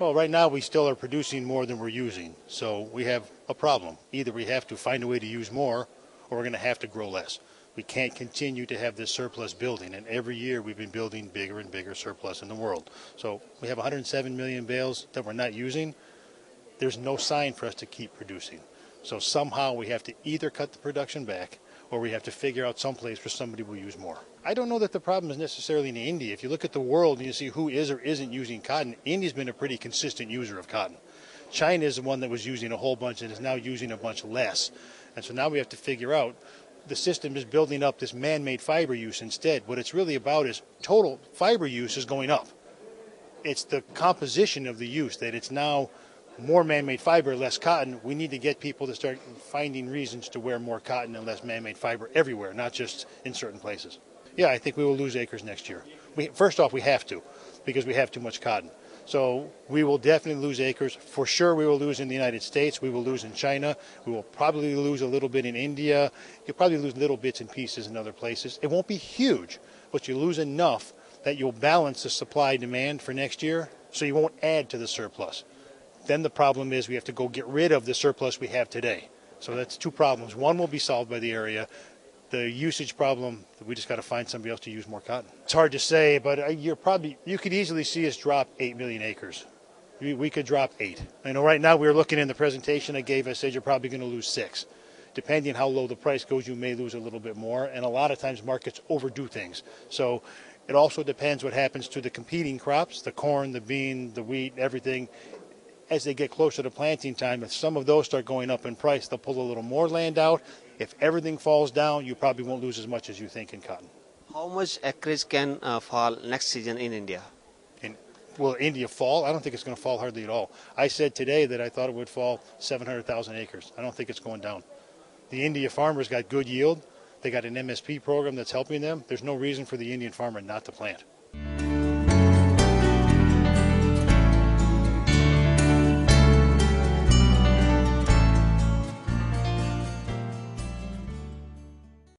Well, right now we still are producing more than we're using, so we have a problem. Either we have to find a way to use more, or we're going to have to grow less. We can't continue to have this surplus building, and every year we've been building bigger and bigger surplus in the world. So we have 107 million bales that we're not using. There's no sign for us to keep producing. So somehow we have to either cut the production back, or we have to figure out some place where somebody will use more. I don't know that the problem is necessarily in India. If you look at the world and you see who is or isn't using cotton, India's been a pretty consistent user of cotton. China is the one that was using a whole bunch and is now using a bunch less. And so now we have to figure out, the system is building up this man-made fiber use instead. What it's really about is total fiber use is going up. It's the composition of the use, that it's now more man-made fiber, less cotton. We need to get people to start finding reasons to wear more cotton and less man-made fiber everywhere, not just in certain places. Yeah, I think we will lose acres next year. First off, we have to, because we have too much cotton. So we will definitely lose acres. For sure we will lose in the United States. We will lose in China. We will probably lose a little bit in India. You'll probably lose little bits and pieces in other places. It won't be huge, but you lose enough that you'll balance the supply-demand for next year, so you won't add to the surplus. Then the problem is we have to go get rid of the surplus we have today. So that's two problems. One will be solved by the area. The usage problem, we just got to find somebody else to use more cotton. It's hard to say, but you could easily see us drop 8 million acres. We could drop 8. I know right now we were looking in the presentation I gave, I said you're probably going to lose 6. Depending how low the price goes, you may lose a little bit more, and a lot of times markets overdo things. So it also depends what happens to the competing crops, the corn, the bean, the wheat, everything. As they get closer to planting time, if some of those start going up in price, they'll pull a little more land out. If everything falls down, you probably won't lose as much as you think in cotton. How much acreage can fall next season in India? Will India fall? I don't think it's going to fall hardly at all. I said today that I thought it would fall 700,000 acres. I don't think it's going down. The India farmers got good yield. They got an MSP program that's helping them. There's no reason for the Indian farmer not to plant.